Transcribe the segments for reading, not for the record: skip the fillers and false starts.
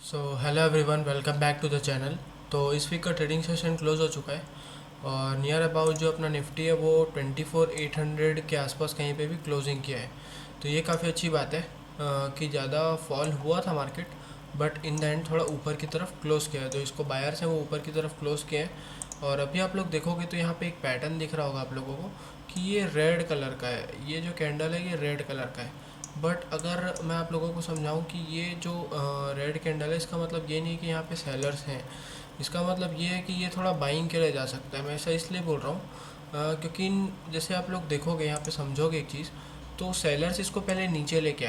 So hello everyone, welcome back to the channel. तो इस week का ट्रेडिंग सेशन क्लोज हो चुका है और नियर अबाउट जो अपना निफ्टी है वो 24,800 के आसपास कहीं पे भी क्लोजिंग किया है। तो ये काफ़ी अच्छी बात है कि ज़्यादा फॉल हुआ था market, but in the end थोड़ा ऊपर की तरफ क्लोज किया है। तो इसको बायर्स हैं वो ऊपर की तरफ क्लोज किए हैं। और अभी आप लोग देखोगे तो यहाँ पे एक पैटर्न दिख रहा होगा आप लोगों को कि ये रेड कलर का है। ये जो कैंडल है ये रेड कलर का है। बट अगर मैं आप लोगों को समझाऊं कि ये जो रेड कैंडल है, इसका मतलब ये नहीं कि यहाँ पे सेलर्स हैं। इसका मतलब ये है कि ये थोड़ा बाइंग के लिए जा सकता है। मैं ऐसा इसलिए बोल रहा हूँ क्योंकि जैसे आप लोग देखोगे यहाँ पे समझोगे एक चीज़, तो सेलर्स इसको पहले नीचे लेके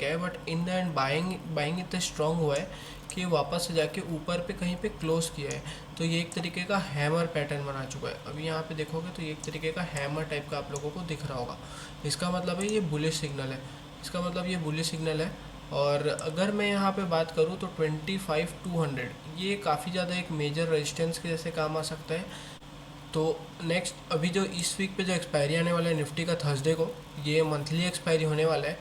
आए, but in the end buying buying इतना स्ट्रांग हुआ है कि वापस से जाके ऊपर पे कहीं पे क्लोज किया है। तो ये एक तरीके का हैमर पैटर्न बना चुका है। अभी यहाँ पे देखोगे तो ये एक तरीके का हैमर टाइप का आप लोगों को दिख रहा होगा। इसका मतलब है ये बुलिश सिग्नल है। इसका मतलब ये बुलिश सिग्नल है। और अगर मैं यहाँ पे बात करूँ तो 25,200 ये काफ़ी ज़्यादा एक मेजर रेजिस्टेंस के जैसे काम आ सकता है। तो नेक्स्ट अभी जो इस वीक पे जो एक्सपायरी आने वाला है निफ्टी का थर्सडे को, ये मंथली एक्सपायरी होने वाला है।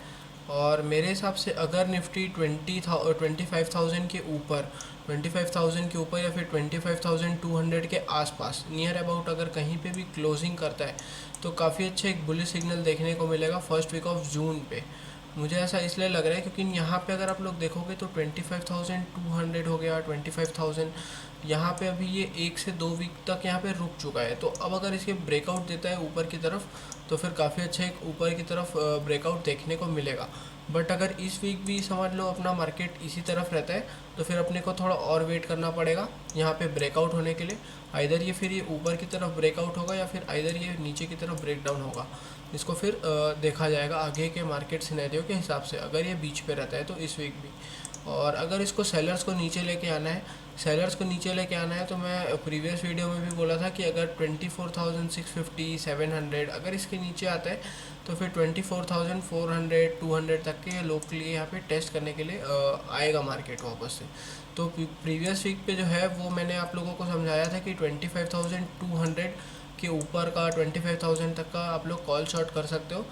और मेरे हिसाब से अगर निफ्टी 25,000 के ऊपर 25,000 के ऊपर या फिर 25,200 के आसपास नियर अबाउट अगर कहीं पे भी क्लोजिंग करता है तो काफ़ी अच्छा एक बुलिश सिग्नल देखने को मिलेगा फर्स्ट वीक ऑफ जून पे। मुझे ऐसा इसलिए लग रहा है क्योंकि यहाँ पे अगर आप लोग देखोगे तो 25,200 हो गया, 25,000 यहाँ पे अभी ये 1 से 2 वीक तक यहाँ पे रुक चुका है। तो अब अगर इसके ब्रेकआउट देता है ऊपर की तरफ तो फिर काफ़ी अच्छा एक ऊपर की तरफ ब्रेकआउट देखने को मिलेगा। बट अगर इस वीक भी समझ लो अपना मार्केट इसी तरफ रहता है तो फिर अपने को थोड़ा और वेट करना पड़ेगा यहाँ पे ब्रेकआउट होने के लिए। आइदर ये फिर ये ऊपर की तरफ ब्रेकआउट होगा या फिर आइदर ये नीचे की तरफ ब्रेकडाउन होगा। इसको फिर देखा जाएगा आगे के मार्केट सिनेरियो के हिसाब से, अगर ये बीच पे रहता है तो इस वीक भी। और अगर इसको सेलर्स को नीचे लेके आना है, तो मैं प्रीवियस वीडियो में भी बोला था कि अगर 24,650 700 अगर इसके नीचे आता है तो फिर 24,400 200 तक के लोग के लिए यहाँ पे टेस्ट करने के लिए आएगा मार्केट वापस से। तो प्रीवियस वीक पे जो है वो मैंने आप लोगों को समझाया था कि 25,200 के ऊपर का 25,000 तक का आप लोग कॉल शॉट कर सकते हो।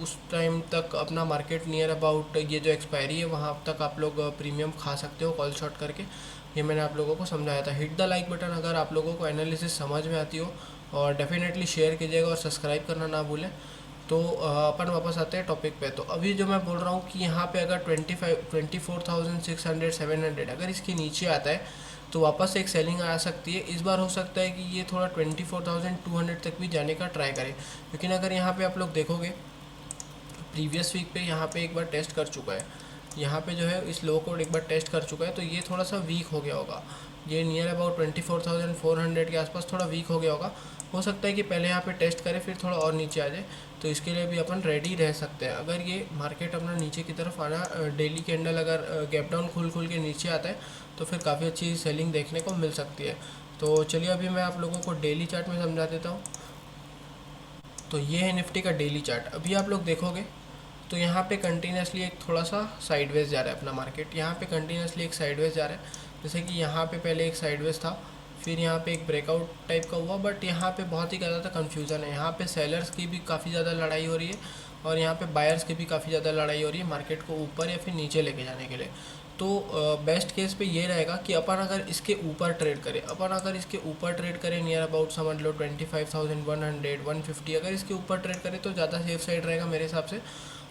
उस टाइम तक अपना मार्केट नियर अबाउट ये जो एक्सपायरी है वहाँ तक आप लोग प्रीमियम खा सकते हो कॉल शॉट करके। ये मैंने आप लोगों को समझाया था। हिट द लाइक बटन अगर आप लोगों को एनालिसिस समझ में आती हो, और डेफिनेटली शेयर कीजिएगा और सब्सक्राइब करना ना भूलें। तो अपन वापस आते हैं टॉपिक पे। तो अभी जो मैं बोल रहा हूँ कि यहाँ पे अगर 24,600 700 अगर इसके नीचे आता है तो वापस एक सेलिंग आ सकती है। इस बार हो सकता है कि ये थोड़ा 24,200 तक भी जाने का ट्राई करे। लेकिन अगर यहाँ पे आप लोग देखोगे प्रीवियस वीक पे यहाँ पे एक बार टेस्ट कर चुका है, यहाँ पे जो है इस लो को एक बार टेस्ट कर चुका है। तो ये थोड़ा सा वीक हो गया होगा, ये नियर अबाउट 24,400 के आसपास थोड़ा वीक हो गया होगा। हो सकता है कि पहले यहाँ पे टेस्ट करे फिर थोड़ा और नीचे आ जाए। तो इसके लिए भी अपन रेडी रह सकते हैं। अगर ये मार्केट अपना नीचे की तरफ आना, डेली कैंडल अगर गैप डाउन खुल के नीचे आता है तो फिर काफ़ी अच्छी सेलिंग देखने को मिल सकती है। तो चलिए अभी मैं आप लोगों को डेली चार्ट में समझा देता हूँ। तो ये है निफ्टी का डेली चार्ट। अभी आप लोग देखोगे तो यहाँ पे कंटिन्यूसली एक थोड़ा सा साइडवेज जा रहा है अपना मार्केट। यहाँ पे कंटिन्यूसली एक साइडवेज जा रहा है। जैसे कि यहाँ पे पहले एक साइडवेज था, फिर यहाँ पे एक ब्रेकआउट टाइप का हुआ, बट यहाँ पे बहुत ही ज़्यादा कन्फ्यूज़न है। यहाँ पे सेलर्स की भी काफ़ी ज़्यादा लड़ाई हो रही है और यहाँ पे बायर्स की भी काफ़ी ज़्यादा लड़ाई हो रही है मार्केट को ऊपर या फिर नीचे लेके जाने के लिए। तो बेस्ट केस पे ये रहेगा कि अपन अगर इसके ऊपर ट्रेड करें नियर अबाउट समझ लो 25,100 150 अगर इसके ऊपर ट्रेड करें तो ज़्यादा सेफ साइड रहेगा मेरे हिसाब से।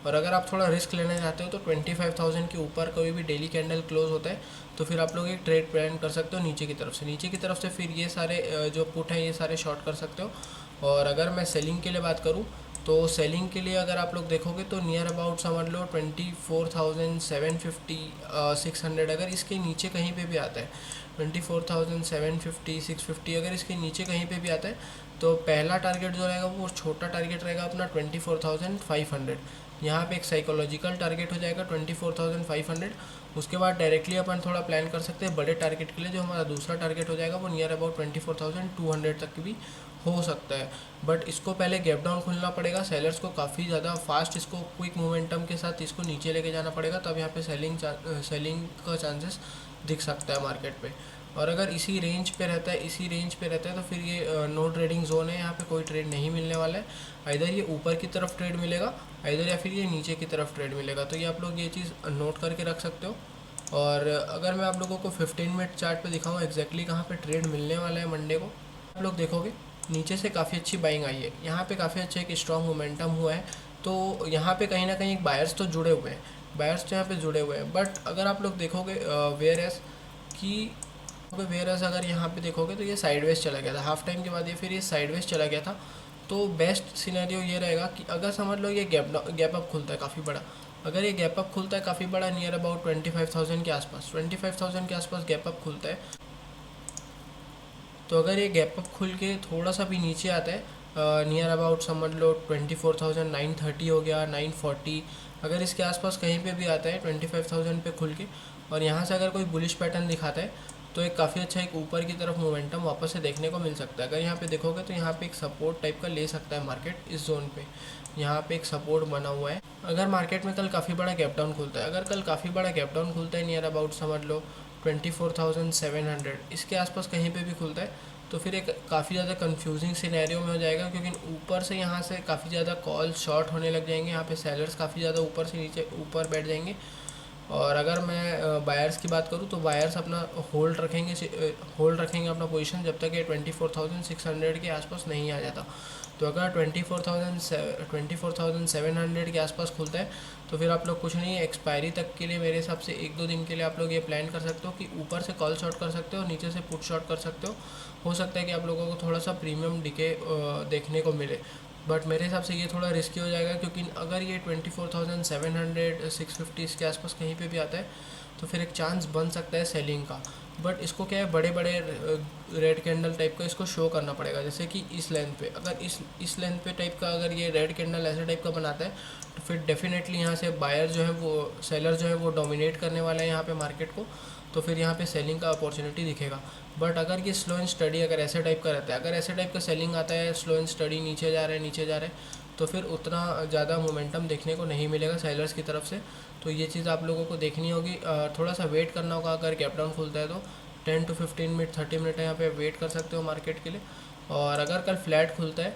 और अगर आप थोड़ा रिस्क लेना चाहते हो तो 25,000 के ऊपर कोई भी डेली कैंडल क्लोज होता है तो फिर आप लोग एक ट्रेड प्लान कर सकते हो नीचे की तरफ से फिर ये सारे जो पुट हैं ये सारे शॉर्ट कर सकते हो। और अगर मैं सेलिंग के लिए बात करूँ तो सेलिंग के लिए अगर आप लोग देखोगे तो नियर अबाउट समझ लो 24,750 600 अगर इसके नीचे कहीं पे भी आता है 24,750 650 अगर इसके नीचे कहीं पे भी आता है तो पहला टारगेट जो रहेगा वो छोटा टारगेट रहेगा अपना 24,500। यहाँ पे एक साइकोलॉजिकल टारगेट हो जाएगा 24,500। उसके बाद डायरेक्टली अपन थोड़ा प्लान कर सकते हैं बड़े टारगेट के लिए। जो हमारा दूसरा टारगेट हो जाएगा वो नियर अबाउट 24,200 तक भी हो सकता है। बट इसको पहले गैप डाउन खुलना पड़ेगा। सेलर्स को काफ़ी ज़्यादा फास्ट इसको क्विक मोमेंटम के साथ इसको नीचे लेके जाना पड़ेगा, तब यहाँ पे सेलिंग का चांसेस दिख सकता है मार्केट पे। और अगर इसी रेंज पे रहता है तो फिर ये नो ट्रेडिंग जोन है। यहाँ पे कोई ट्रेड नहीं मिलने वाला है। आइधर ये ऊपर की तरफ ट्रेड मिलेगा आइधर या फिर ये नीचे की तरफ ट्रेड मिलेगा। तो ये आप लोग ये चीज़ नोट करके रख सकते हो। और अगर मैं आप लोगों को 15 मिनट चार्ट पे दिखाऊँ एग्जैक्टली कहाँ पे ट्रेड मिलने वाला है मंडे को, आप लोग देखोगे नीचे से काफ़ी अच्छी बाइंग आई है, यहाँ पे काफ़ी अच्छा एक स्ट्रॉन्ग मोमेंटम हुआ है। तो यहाँ पे कहीं ना कहीं एक बायर्स तो जुड़े हुए हैं, बायर्स तो यहाँ पे जुड़े हुए हैं। बट अगर आप लोग देखोगे वेयर एस कि वेयर एस अगर यहाँ पे देखोगे तो ये साइडवेज चला गया था, हाफ टाइम के बाद ये फिर ये साइडवेज चला गया था। तो बेस्ट सिनेरियो ये रहेगा कि अगर समझ लो ये गैप अप खुलता है काफ़ी बड़ा, अगर ये गैप अप खुलता है काफ़ी बड़ा नियर अबाउट 25,000 के आसपास, 25,000 के आसपास गैप अप खुलता है, तो अगर ये गैप अप खुल के थोड़ा सा भी नीचे आता है नियर अबाउट समझ लो 24,930 हो गया, 940, अगर इसके आसपास कहीं पे भी आता है 25,000 पे खुल के, और यहाँ से अगर कोई बुलिश पैटर्न दिखाता है तो एक काफ़ी अच्छा एक ऊपर की तरफ मोमेंटम वापस से देखने को मिल सकता है। अगर यहाँ पे देखोगे तो यहाँ पे एक सपोर्ट टाइप का ले सकता है मार्केट इस जोन पे, यहाँ पे एक सपोर्ट बना हुआ है। अगर मार्केट में कल काफ़ी बड़ा गैप डाउन खुलता है, अगर कल काफ़ी बड़ा गैप डाउन खुलता है नियर अबाउट समझ लो 24,700 इसके आसपास कहीं पे भी खुलता है, तो फिर एक काफ़ी ज़्यादा कंफ्यूजिंग सिनेरियो में हो जाएगा, क्योंकि ऊपर से यहाँ से काफ़ी ज़्यादा कॉल शॉर्ट होने लग जाएंगे, यहाँ पे सेलर्स काफ़ी ज़्यादा ऊपर से नीचे ऊपर बैठ जाएंगे। और अगर मैं बायर्स की बात करूँ तो बायर्स अपना होल्ड रखेंगे अपना पोजीशन जब तक ये 24,600 के आसपास नहीं आ जाता। तो अगर 24,700 के आसपास खुलता है तो फिर आप लोग कुछ नहीं, एक्सपायरी तक के लिए मेरे हिसाब से 1-2 दिन के लिए आप लोग ये प्लान कर सकते हो कि ऊपर से कॉल शॉर्ट कर सकते हो, नीचे से पुट शॉर्ट कर सकते हो सकता है कि आप लोगों को थोड़ा सा प्रीमियम डिके देखने को मिले। बट मेरे हिसाब से ये थोड़ा रिस्की हो जाएगा, क्योंकि अगर ये 24,700 650 के आसपास कहीं पे भी आता है तो फिर एक चांस बन सकता है सेलिंग का। बट इसको क्या है, बड़े बड़े रेड कैंडल टाइप का इसको शो करना पड़ेगा, जैसे कि इस लेंथ पे, अगर इस लेंथ पे टाइप का अगर ये रेड कैंडल ऐसे टाइप का बनाता है तो फिर डेफिनेटली यहाँ से बायर जो है वो सेलर जो है वो डोमिनेट करने वाला है यहाँ पे मार्केट को, तो फिर यहाँ पे सेलिंग का अपॉर्चुनिटी दिखेगा। बट अगर ये स्लो एंड स्टडी अगर ऐसे टाइप का रहता है, अगर ऐसे टाइप का सेलिंग आता है, स्लो एंड स्टडी नीचे जा रहा है नीचे जा रहा है, तो फिर उतना ज़्यादा मोमेंटम देखने को नहीं मिलेगा सेलर्स की तरफ से। तो ये चीज़ आप लोगों को देखनी होगी, थोड़ा सा वेट करना होगा। अगर गैप डाउन खुलता है तो 10 to 15 मिनट 30 मिनट यहाँ पे वेट कर सकते हो मार्केट के लिए। और अगर कल फ्लैट खुलता है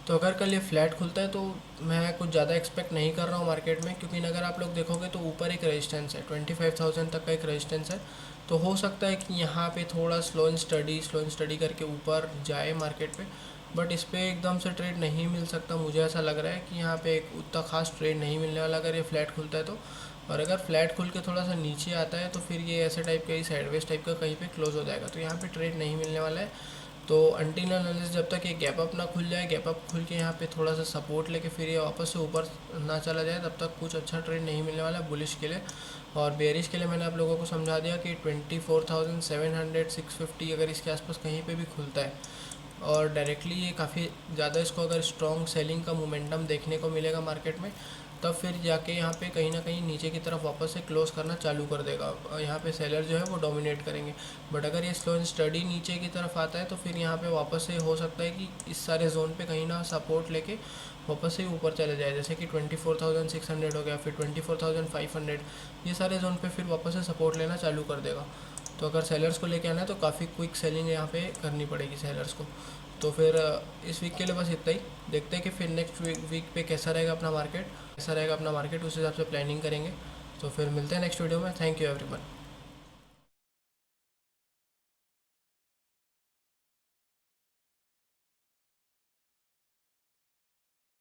तो अगर कल ये फ्लैट खुलता है तो मैं कुछ ज़्यादा एक्सपेक्ट नहीं कर रहा हूँ मार्केट में, क्योंकि अगर आप लोग देखोगे तो ऊपर एक रेजिस्टेंस है 25,000 तक का एक रेजिस्टेंस है। तो हो सकता है कि यहाँ पे थोड़ा स्लो एंड स्टडी करके ऊपर जाए मार्केट पे, बट इस पर एकदम से ट्रेड नहीं मिल सकता। मुझे ऐसा लग रहा है कि यहाँ पे एक उतना खास ट्रेड नहीं मिलने वाला अगर ये फ्लैट खुलता है तो। और अगर फ्लैट खुल के थोड़ा सा नीचे आता है तो फिर ये ऐसे टाइप का ही साइडवेज टाइप का कहीं पे क्लोज हो जाएगा, तो यहाँ पे ट्रेड नहीं मिलने वाला है। तो अनटिल अनलेस जब तक ये गैप अप ना खुल जाए, गैप अप खुल के यहाँ पे थोड़ा सा सपोर्ट लेके फिर ये वापस से ऊपर ना चला जाए, तब तक कुछ अच्छा ट्रेड नहीं मिलने वाला बुलिश के लिए। और बेरिश के लिए मैंने आप लोगों को समझा दिया कि 24,700 650 अगर इसके आसपास कहीं पे भी खुलता है और डायरेक्टली ये काफ़ी ज़्यादा इसको अगर स्ट्रॉन्ग सेलिंग का मोमेंटम देखने को मिलेगा मार्केट में, तब फिर जाके यहाँ पे कहीं ना कहीं नीचे की तरफ वापस से क्लोज करना चालू कर देगा, यहाँ पे सेलर जो है वो डोमिनेट करेंगे। बट अगर ये स्लो एंड स्टडी नीचे की तरफ आता है तो फिर यहाँ पे वापस से हो सकता है कि इस सारे जोन पे कहीं ना सपोर्ट लेके वापस से ऊपर चले जाए, जैसे कि 24,600 हो गया, फिर 24,500, ये सारे जोन पे फिर वापस से सपोर्ट लेना चालू कर देगा। तो अगर सेलर्स को लेके आना है तो काफ़ी क्विक सेलिंग यहाँ पे करनी पड़ेगी सेलर्स को। तो फिर इस वीक के लिए बस इतना ही, देखते हैं कि फिर नेक्स्ट वीक पे कैसा रहेगा अपना मार्केट, उस हिसाब से प्लानिंग करेंगे। तो फिर मिलते हैं नेक्स्ट वीडियो में। Thank you everyone.